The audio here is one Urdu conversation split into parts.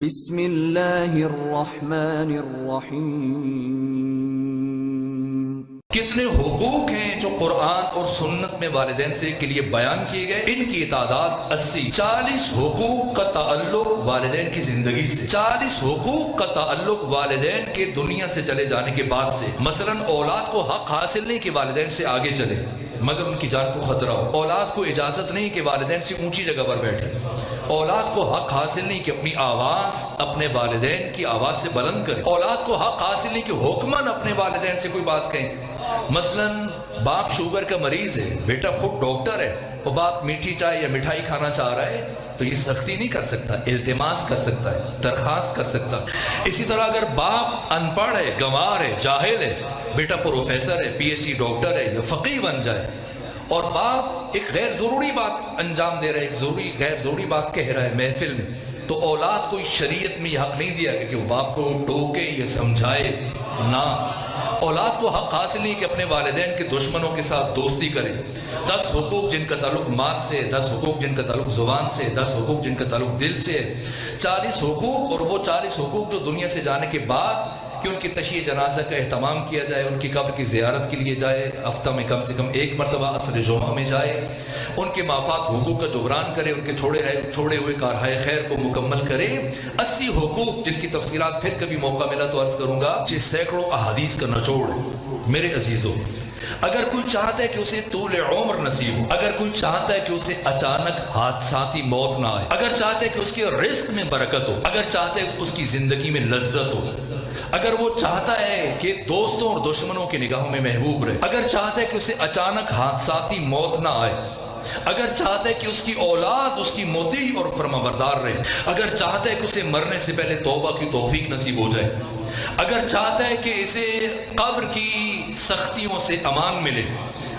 بسم اللہ الرحمن الرحیم۔ کتنے حقوق ہیں جو قرآن اور سنت میں والدین سے کے لیے بیان کیے گئے؟ ان کی تعداد 40 حقوق کا تعلق والدین کی زندگی سے، 40 حقوق کا تعلق والدین کے دنیا سے چلے جانے کے بعد سے۔ مثلا اولاد کو حق حاصل نہیں کہ والدین سے آگے چلے مگر ان کی جان کو خطرہ ہو، اولاد کو اجازت نہیں کہ والدین سے اونچی جگہ پر بیٹھے، اولاد کو حق حاصل نہیں کہ اپنی آواز اپنے والدین کی آواز سے بلند کرے، اولاد کو حق حاصل نہیں کہ حکماً اپنے والدین سے کوئی بات کہیں۔ مثلا باپ شوگر کا مریض ہے، بیٹا خود ڈاکٹر ہے، وہ باپ میٹھی چائے یا مٹھائی کھانا چاہ رہا ہے تو یہ سختی نہیں کر سکتا، التماس کر سکتا ہے، درخواست کر سکتا۔ اسی طرح اگر باپ ان پڑھ ہے، گنوار ہے، جاہل ہے، بیٹا پروفیسر ہے، پی ایچ ڈی ڈاکٹر ہے یا فقیہ بن جائے، اور باپ ایک غیر ضروری بات انجام دے رہا ہے، ایک غیر ضروری بات کہہ رہا ہے محفل میں، تو اولاد کو شریعت میں یہ حق نہیں دیا کہ وہ باپ کو ٹوکے یا سمجھائے نہ۔ اولاد کو حق حاصل نہیں کہ اپنے والدین کے دشمنوں کے ساتھ دوستی کرے۔ 10 حقوق جن کا تعلق مال سے، 10 حقوق جن کا تعلق زبان سے، 10 حقوق جن کا تعلق دل سے، 40 حقوق، اور وہ 40 حقوق جو دنیا سے جانے کے بعد کہ ان کی تشییع جنازہ کا اہتمام کیا جائے، ان کی قبر کی زیارت کے لیے جائے، ہفتہ میں کم سے کم 1 مرتبہ عصر جمعہ میں جائے، ان کے مافات حقوق کا جبران کرے، ان کے چھوڑے ہوئے کارہائے خیر کو مکمل کرے۔ 80 حقوق جن کی تفصیلات پھر کبھی موقع ملا تو عرض کروں گا، جس سینکڑوں احادیث کا نچوڑ ہے۔ میرے عزیزوں، اگر کوئی چاہتا ہے کہ اسے طول عمر نصیب ہو، اگر کوئی چاہتا ہے کہ اسے اچانک حادثاتی موت نہ آئے، اگر چاہتا ہے کہ اس کے رزق میں برکت ہو، اگر چاہتا ہے کہ اس کی زندگی میں لذت ہو، اگر وہ چاہتا ہے کہ دوستوں اور دشمنوں کی نگاہوں میں محبوب رہے، اگر چاہتا ہے کہ اسے اچانک حادثاتی موت نہ آئے، اگر چاہتا ہے کہ اس کی اولاد اس کی مطیع اور فرمانبردار رہے، اگر چاہتا ہے کہ اسے مرنے سے پہلے توبہ کی توفیق نصیب ہو جائے، اگر چاہتا ہے کہ اسے قبر کی سختیوں سے امان ملے،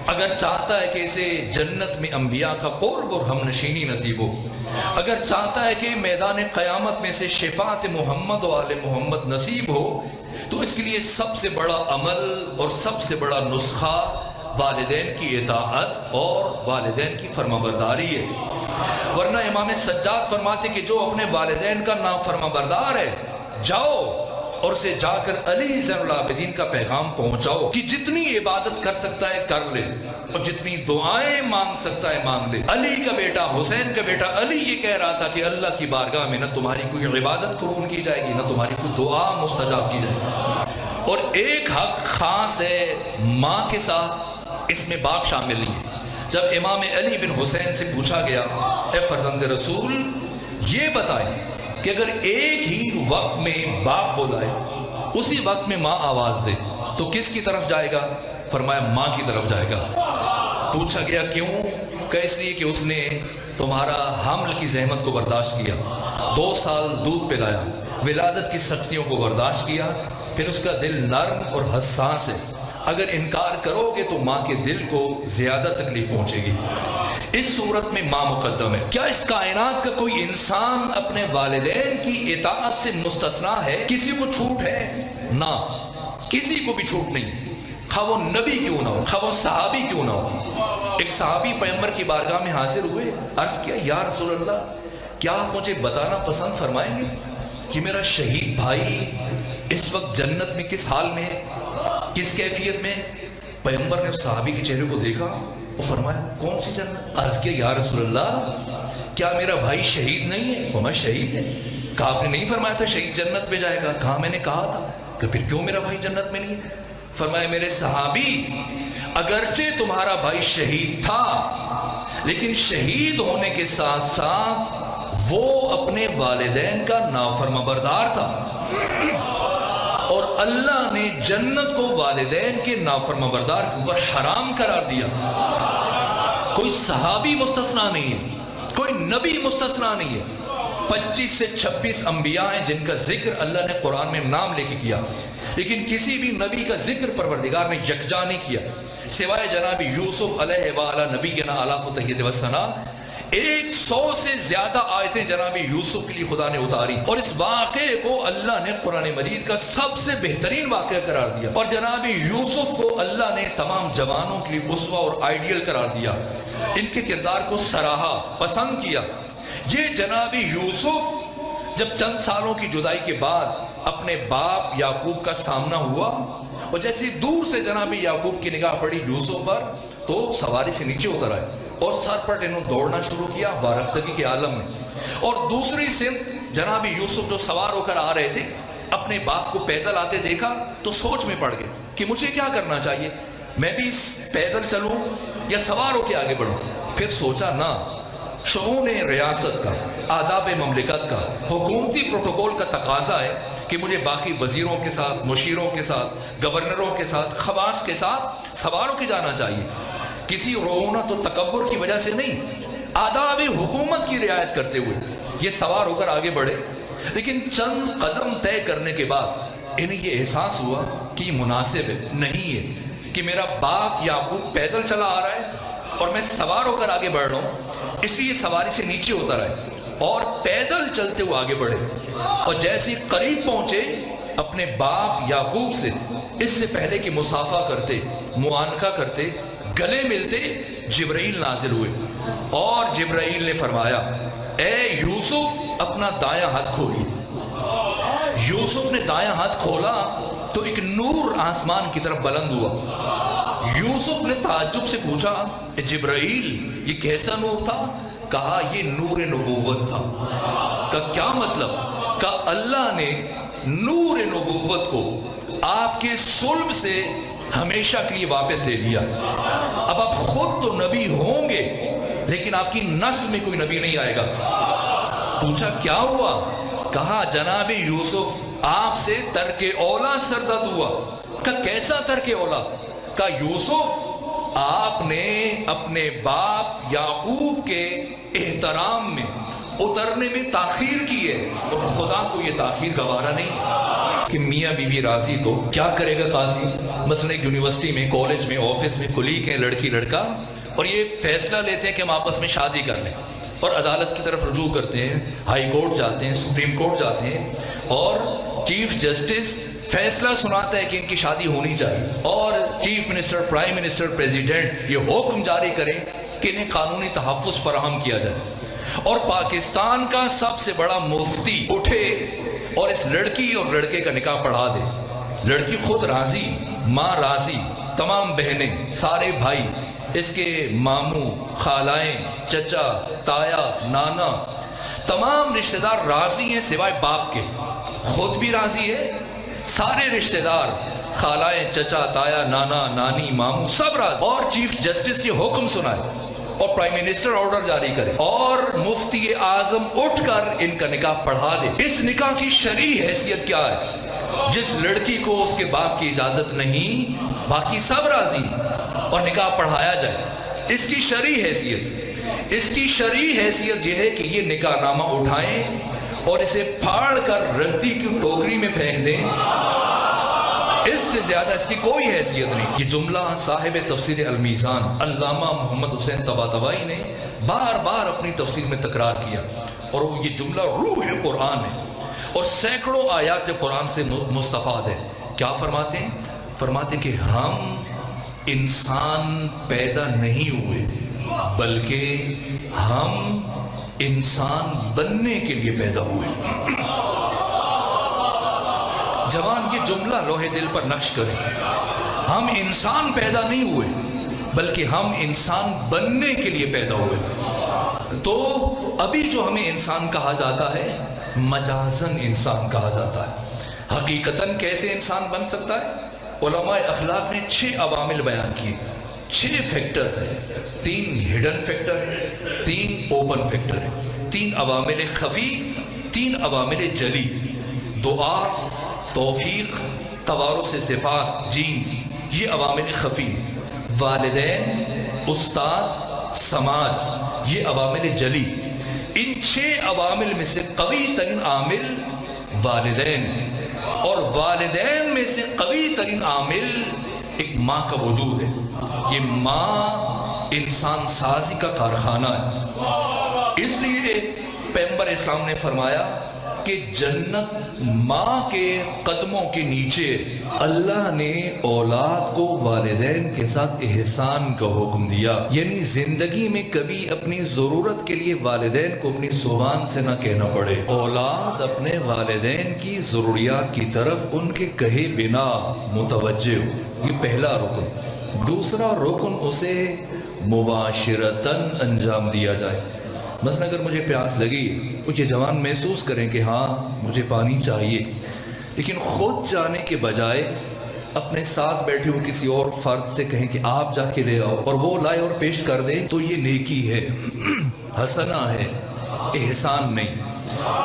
اگر چاہتا ہے کہ اسے جنت میں انبیاء کا قرب اور ہم نشینی نصیب ہو، اگر چاہتا ہے کہ میدان قیامت میں سے شفاعت محمد و آل محمد نصیب ہو، تو اس کے لیے سب سے بڑا عمل اور سب سے بڑا نسخہ والدین کی اطاعت اور والدین کی فرمانبرداری ہے۔ ورنہ امام سجاد فرماتے کہ جو اپنے والدین کا نافرمانبردار ہے، جاؤ اور اسے جا کر علی زین العابدین کا پیغام پہنچاؤ کہ جتنی عبادت کر سکتا ہے کر لے اور جتنی دعائیں مانگ سکتا ہے مانگ لے۔ علی کا بیٹا حسین کا بیٹا علی یہ کہہ رہا تھا کہ اللہ کی بارگاہ میں نہ تمہاری کوئی عبادت قبول کی جائے گی، نہ تمہاری کوئی دعا مستجاب کی جائے گی۔ اور ایک حق خاص ہے ماں کے ساتھ، اس میں باپ شامل نہیں ہے۔ جب امام علی بن حسین سے پوچھا گیا، اے فرزند رسول یہ بتائیں کہ اگر ایک ہی وقت میں باپ بلائے، اسی وقت میں ماں آواز دے تو کس کی طرف جائے گا؟ فرمایا ماں کی طرف جائے گا۔ پوچھا گیا کیوں؟ کہ اس لیے کہ اس نے تمہارا حمل کی زحمت کو برداشت کیا، 2 سال دودھ پلایا، ولادت کی سختیوں کو برداشت کیا، پھر اس کا دل نرم اور حساس ہے، اگر انکار کرو گے تو ماں کے دل کو زیادہ تکلیف پہنچے گی۔ اس صورت میں ماں مقدم ہے۔ کیا اس کائنات کا کوئی انسان اپنے والدین کی اطاعت سے مستثنا ہے؟ کسی کو چھوٹ ہے؟ نہ، کسی کو بھی چھوٹ نہیں، خواہ وہ نبی کیوں نہ ہو، خواہ وہ صحابی کیوں نہ ہو۔ ایک صحابی پیغمبر کی بارگاہ میں حاضر ہوئے، عرض کیا یا رسول اللہ کیا آپ مجھے بتانا پسند فرمائیں گے کہ میرا شہید بھائی اس وقت جنت میں کس حال میں ہے، کس کیفیت میں؟ پیغمبر نے اس صحابی کے چہرے کو دیکھا، وہ فرمایا کون سی جنت؟ عرض کیا یا رسول اللہ کیا میرا بھائی شہید نہیں ہے؟ فرمایا شہید ہے۔ کہا آپ نے نہیں فرمایا تھا شہید جنت میں جائے گا؟ کہا میں نے کہا تھا۔ کہ پھر کیوں میرا بھائی جنت میں نہیں ہے؟ فرمایا میرے صحابی اگرچہ تمہارا بھائی شہید تھا لیکن شہید ہونے کے ساتھ ساتھ وہ اپنے والدین کا نافرمانبردار تھا، اور اللہ نے جنت کو والدین کے نافرمانبردار کے اوپر حرام قرار دیا۔ کوئی صحابی مستثنا نہیں ہے، کوئی نبی مستثنا نہیں ہے۔ 25 سے 26 انبیاء ہیں جن کا ذکر اللہ نے قرآن میں نام لے کے کیا، لیکن کسی بھی نبی کا ذکر پروردگار نے یکجا نہیں کیا سوائے جناب یوسف علیہ وعلی نبینا علیہ تحیۃ وثنا۔ 100 سے زیادہ آیتیں جناب یوسف کے لیے خدا نے اتاری، اور اس واقعے کو اللہ نے قرآن مجید کا سب سے بہترین واقعہ قرار دیا، اور جناب یوسف کو اللہ نے تمام جوانوں کے لیے اسوہ اور آئیڈیل قرار دیا، ان کے کردار کو سراہا، پسند کیا۔ یہ جناب یوسف جب چند سالوں کی جدائی کے بعد اپنے باپ یعقوب کا سامنا ہوا اور جیسے دور سے جناب یعقوب کی نگاہ پڑی یوسف پر تو سواری سے نیچے اتر آئے اور سر پر انہوں دوڑنا شروع کیا وارفتگی کے عالم میں. اور دوسری سمت جناب یوسف جو سوار ہو کر آ رہے تھے اپنے باپ کو پیدل آتے دیکھا تو سوچ میں پڑ گئے کہ مجھے کیا کرنا چاہیے, میں بھی پیدل چلوں یا سوار ہو کے آگے بڑھوں. پھر سوچا نہ, شؤون ریاست کا, آداب مملکت کا, حکومتی پروٹوکول کا تقاضا ہے کہ مجھے باقی وزیروں کے ساتھ, مشیروں کے ساتھ, گورنروں کے ساتھ, خواص کے ساتھ سوار ہو کے جانا چاہیے, کسی رعونت و تکبر کی وجہ سے نہیں, آداب حکومت کی رعایت کرتے ہوئے یہ سوار ہو کر آگے بڑھے. لیکن چند قدم طے کرنے کے بعد انہیں یہ احساس ہوا کہ یہ مناسب نہیں ہے کہ میرا باپ یعقوب پیدل چلا آ رہا ہے اور میں سوار ہو کر آگے بڑھ رہا ہوں. اس لیے سواری سے نیچے اتر آئے اور پیدل چلتے ہوئے آگے بڑھے. اور جیسے قریب پہنچے اپنے باپ یعقوب سے, اس سے پہلے کہ مصافحہ کرتے, معانقہ کرتے, گلے ملتے, جبرائیل نازل ہوئے اور جبرائیل نے فرمایا اے یوسف اپنا دایاں ہاتھ کھولیے. یوسف نے دایاں ہاتھ کھولا تو ایک نور آسمان کی طرف بلند ہوا. یوسف نے تعجب سے پوچھا جبرائیل یہ کیسا نور تھا؟ کہا یہ نور نبوت تھا. کہا کیا مطلب؟ کہا اللہ نے نور نبوت کو آپ کے صلب سے ہمیشہ کے لیے واپس لے لیا. اب آپ خود تو نبی ہوں گے لیکن آپ کی نسل میں کوئی نبی نہیں آئے گا. پوچھا کیا ہوا؟ کہا جناب یوسف آپ سے ترک اولا سرزد ہوا. کہا کیسا ترک اولا؟ کہا یوسف آپ نے اپنے باپ یعقوب کے احترام میں اترنے میں تاخیر کی ہے اور خدا کو یہ تاخیر گوارا نہیں کہ میاں بی بی راضی تو کیا کرے گا قاضی. مثلا یونیورسٹی میں, کالج میں, آفس میں کلیگ ہیں لڑکی لڑکا اور یہ فیصلہ لیتے ہیں کہ ہم آپس میں شادی کر لیں اور عدالت کی طرف رجوع کرتے ہیں, ہائی کورٹ جاتے ہیں, سپریم کورٹ جاتے ہیں اور چیف جسٹس فیصلہ سناتا ہے کہ ان کی شادی ہونی چاہیے اور chief minister, prime minister, president یہ حکم جاری کریں کہ انہیں قانونی تحفظ فراہم کیا جائے. اور پاکستان کا سب سے بڑا مفتی اٹھے اور اس لڑکی اور لڑکے کا نکاح پڑھا دے. لڑکی خود راضی, ماں راضی, تمام بہنیں, سارے بھائی, اس کے ماموں, خالائیں, چچا, تایا, نانا, تمام رشتہ دار راضی ہیں سوائے باپ کے. خود بھی راضی ہے, سارے رشتہ دار, خالائیں, چچا, تایا, نانا, نانی, ماموں سب راضی. اور چیف جسٹس یہ حکم سنائے اور پرائم منسٹر آرڈر جاری کرے اور مفتی اعظم اٹھ کر ان کا نکاح پڑھا دے. اس نکاح کی شرعی حیثیت کیا ہے؟ جس لڑکی کو اس کے باپ کی اجازت نہیں, باقی سب راضی اور نکاح پڑھایا جائے. اس کی شرعی حیثیت, اس کی شرعی حیثیت یہ ہے کہ یہ نکاح نامہ اٹھائیں اور اسے پھاڑ کر ردی کی ٹوکری میں پھینک دیں. اس سے زیادہ اس کی کوئی حیثیت نہیں. یہ جملہ صاحب تفسیر المیزان علامہ محمد حسین طباطبائی نے بار بار اپنی تفسیر میں تکرار کیا اور یہ جملہ روح قرآن ہے اور سینکڑوں آیات قرآن سے مستفاد ہے. کیا فرماتے ہیں؟ فرماتے کہ ہم انسان پیدا نہیں ہوئے بلکہ ہم انسان بننے کے لیے پیدا ہوئے. جوان یہ جملہ لوہے دل پر نقش کریں. ہم انسان پیدا نہیں ہوئے بلکہ ہم انسان بننے کے لیے پیدا ہوئے. تو ابھی جو ہمیں انسان کہا جاتا ہے مجازن انسان کہا جاتا ہے. حقیقتاً کیسے انسان بن سکتا ہے؟ علماء اخلاق نے 6 عوامل بیان کیے, 6 فیکٹرز ہیں. 3 ہڈن فیکٹر ہیں, 3 اوپن فیکٹر ہیں, 3 عوامل خفی, 3 عوامل جلی. دعا, توفیق, توارث صفات, جینز, یہ عوامل خفی. والدین, استاد, سماج, یہ عوامل جلی. ان 6 عوامل میں سے قوی ترین عامل والدین, اور والدین میں سے قوی ترین عامل ایک ماں کا وجود ہے. یہ ماں انسان سازی کا کارخانہ ہے. اس لیے پیغمبر اسلام نے فرمایا کہ جنت ماں کے قدموں کے نیچے۔ اللہ نے اولاد کو والدین کے ساتھ احسان کا حکم دیا، یعنی زندگی میں کبھی اپنی ضرورت کے لیے والدین کو اپنی زبان سے نہ کہنا پڑے۔ اولاد اپنے والدین کی ضروریات کی طرف ان کے کہے بنا متوجہ ہو، یہ پہلا رکن۔ دوسرا رکن اسے مباشرتاً انجام دیا جائے۔ مثلا اگر مجھے پیاس لگی تو یہ جوان محسوس کریں کہ ہاں مجھے پانی چاہیے، لیکن خود جانے کے بجائے اپنے ساتھ بیٹھے ہوئے کسی اور فرد سے کہیں کہ آپ جا کے لے آؤ، اور وہ لائے اور پیش کر دے، تو یہ نیکی ہے، حسنہ ہے، احسان نہیں۔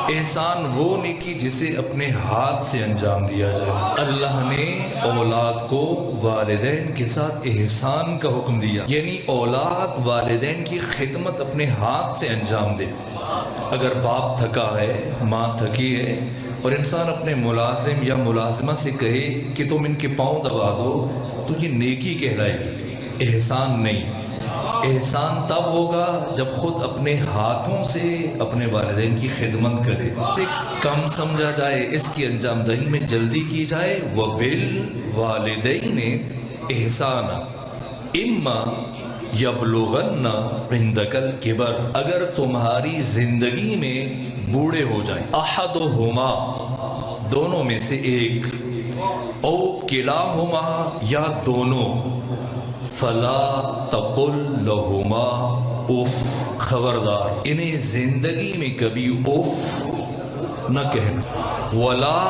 احسان وہ نیکی جسے اپنے ہاتھ سے انجام دیا جائے۔ اللہ نے اولاد کو والدین کے ساتھ احسان کا حکم دیا، یعنی اولاد والدین کی خدمت اپنے ہاتھ سے انجام دے۔ اگر باپ تھکا ہے، ماں تھکی ہے، اور انسان اپنے ملازم یا ملازمہ سے کہے کہ تم ان کے پاؤں دبا دو، تو یہ نیکی کہلائے گی، احسان نہیں۔ احسان تب ہوگا جب خود اپنے ہاتھوں سے اپنے والدین کی خدمت کرے، کم سمجھا جائے، اس کی انجام دہی میں جلدی کی جائے۔ وَبِالْوَالِدَيْنِ إِحْسَانًا إِمَّا يَبْلُغَنَّ عِنْدَكَ الْكِبَرَ، اگر تمہاری زندگی میں بوڑھے ہو جائیں، أَحَدُهُمَا، دونوں میں سے ایک، او کلاہما، یا دونوں، فلا تقل لہما اف، خبردار انہیں زندگی میں کبھی اف نہ کہنا، ولا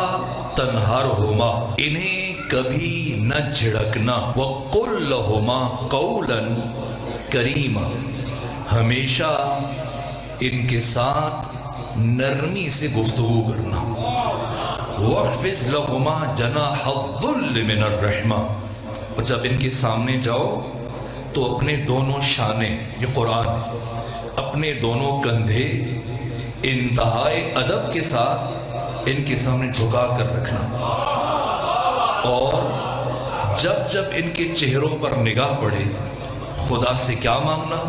تنہرہما، انہیں کبھی نہ جھڑکنا، وقل لہما قولا کریما، ہمیشہ ان کے ساتھ نرمی سے گفتگو کرنا، واخفض لہما جناح الذل من الرحمہ، اور جب ان کے سامنے جاؤ تو اپنے دونوں شانے، یہ قرآن ہے، اپنے دونوں کندھے انتہائی ادب کے ساتھ ان کے سامنے جھکا کر رکھنا، اور جب جب ان کے چہروں پر نگاہ پڑے خدا سے کیا مانگنا،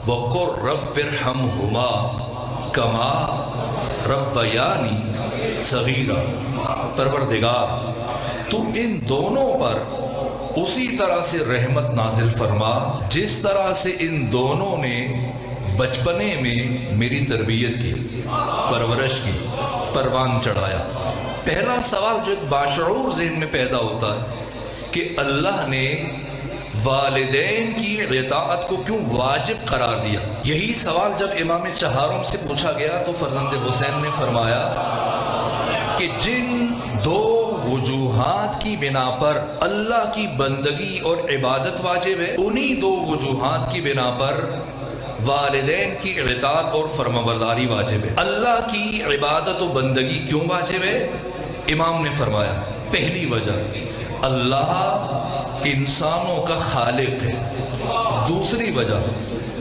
وَقُلْ رَبِّ ارْحَمْهُمَا كَمَا رَبَّيَانِي صَغِيرًا، پروردگار تو ان دونوں پر اسی طرح سے رحمت نازل فرما جس طرح سے ان دونوں نے بچپنے میں میری تربیت کی، پرورش کی، پروان چڑھایا۔ پہلا سوال جو ایک باشعور ذہن میں پیدا ہوتا ہے کہ اللہ نے والدین کی اطاعت کو کیوں واجب قرار دیا؟ یہی سوال جب امام چہارم سے پوچھا گیا تو فرزند حسین نے فرمایا کہ جن دو وجوہات کی بنا پر اللہ کی بندگی اور عبادت واجب ہے، انہی دو وجوہات کی بنا پر والدین کی اطاعت اور فرمانبرداری واجب ہے۔ اللہ کی عبادت و بندگی کیوں واجب ہے؟ امام نے فرمایا پہلی وجہ، اللہ انسانوں کا خالق ہے۔ دوسری وجہ،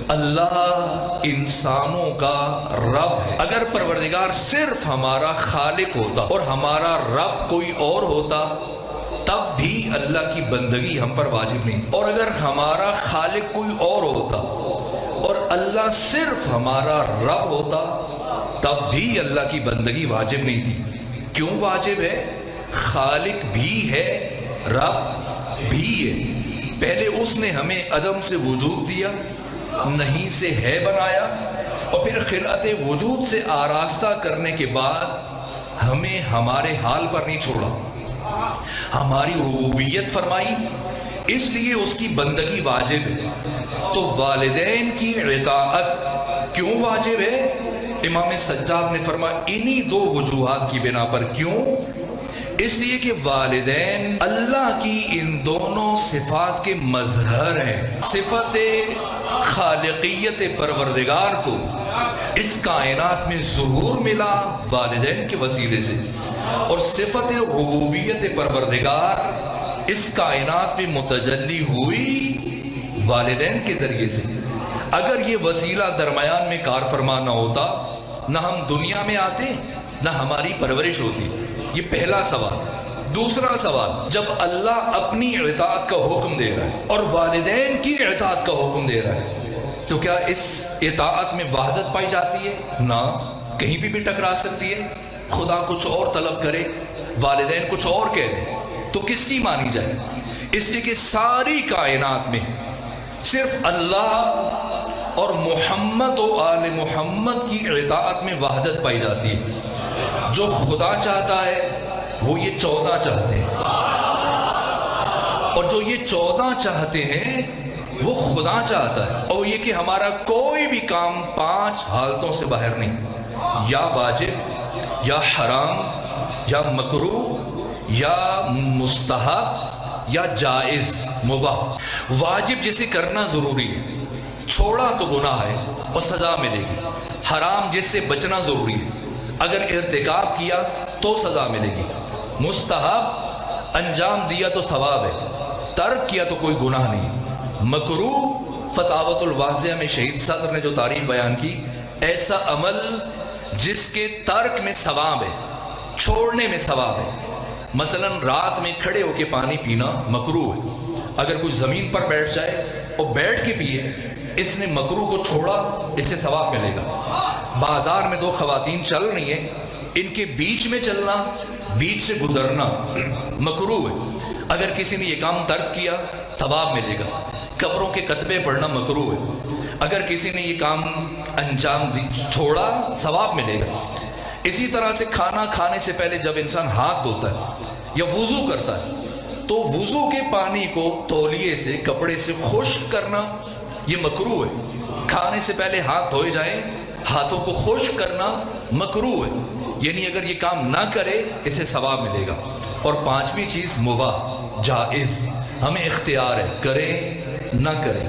اللہ انسانوں کا رب ہے۔ اگر پروردگار صرف ہمارا خالق ہوتا اور ہمارا رب کوئی اور ہوتا تب بھی اللہ کی بندگی ہم پر واجب نہیں، اور اگر ہمارا خالق کوئی اور ہوتا اور اللہ صرف ہمارا رب ہوتا تب بھی اللہ کی بندگی واجب نہیں تھی۔ کیوں واجب ہے؟ خالق بھی ہے، رب بھی ہے۔ پہلے اس نے ہمیں عدم سے وجود دیا، نہیں سے ہے بنایا، اور پھر خلقت وجود سے آراستہ کرنے کے بعد ہمیں ہمارے حال پر نہیں چھوڑا، ہماری ربوبیت فرمائی، اس لیے اس کی بندگی واجب ہے۔ تو والدین کی اطاعت کیوں واجب ہے؟ امام سجاد نے فرمایا انہی دو وجوہات کی بنا پر۔ کیوں؟ اس لیے کہ والدین اللہ کی ان دونوں صفات کے مظہر ہیں۔ صفت خالقیت پروردگار کو اس کائنات میں ظہور ملا والدین کے وسیلے سے، اور صفت ربوبیت پروردگار اس کائنات میں متجلی ہوئی والدین کے ذریعے سے۔ اگر یہ وسیلہ درمیان میں کار فرما نہ ہوتا، نہ ہم دنیا میں آتے، نہ ہماری پرورش ہوتی۔ یہ پہلا سوال۔ دوسرا سوال، جب اللہ اپنی اطاعت کا حکم دے رہا ہے اور والدین کی اطاعت کا حکم دے رہا ہے، تو کیا اس اطاعت میں وحدت پائی جاتی ہے؟ نہ، کہیں بھی ٹکرا سکتی ہے۔ خدا کچھ اور طلب کرے، والدین کچھ اور کہہ دیں، تو کس کی مانی جائے؟ اس لیے کہ ساری کائنات میں صرف اللہ اور محمد و آل محمد کی اطاعت میں وحدت پائی جاتی ہے۔ جو خدا چاہتا ہے وہ یہ 14 چاہتے ہیں، اور جو یہ 14 چاہتے ہیں وہ خدا چاہتا ہے، اور یہ کہ ہمارا کوئی بھی کام 5 حالتوں سے باہر نہیں، یا واجب یا حرام یا مکروہ یا مستحب یا جائز مباح۔ واجب جسے کرنا ضروری ہے، چھوڑا تو گناہ ہے اور سزا ملے گی۔ حرام جس سے بچنا ضروری ہے، اگر ارتکاب کیا تو سزا ملے گی۔ مستحب انجام دیا تو ثواب ہے، ترک کیا تو کوئی گناہ نہیں۔ مکروہ فتاوت الواضحہ میں شہید صدر نے جو تعریف بیان کی، ایسا عمل جس کے ترک میں ثواب ہے، چھوڑنے میں ثواب ہے۔ مثلا رات میں کھڑے ہو کے پانی پینا مکروہ ہے، اگر کوئی زمین پر بیٹھ جائے اور بیٹھ کے پیے، اس نے مکروہ کو چھوڑا، اس سے ثواب ملے گا۔ بازار میں 2 خواتین چل رہی ہیں، ان کے بیچ میں چلنا، بیچ سے گزرنا مکروہ ہے، اگر کسی نے یہ کام ترک کیا ثواب ملے گا۔ قبروں کے کتبے پڑھنا مکروہ ہے، اگر کسی نے یہ کام انجام چھوڑا ثواب ملے گا۔ اسی طرح سے کھانا کھانے سے پہلے جب انسان ہاتھ دھوتا ہے یا وضو کرتا ہے، تو وضو کے پانی کو تولیے سے، کپڑے سے خشک کرنا یہ مکروہ ہے۔ کھانے سے پہلے ہاتھ دھوئے جائیں، ہاتھوں کو خشک کرنا مکروہ ہے، یعنی اگر یہ کام نہ کرے اسے ثواب ملے گا۔ اور 5ویں چیز مباح، جائز، ہمیں اختیار ہے، کریں نہ کریں۔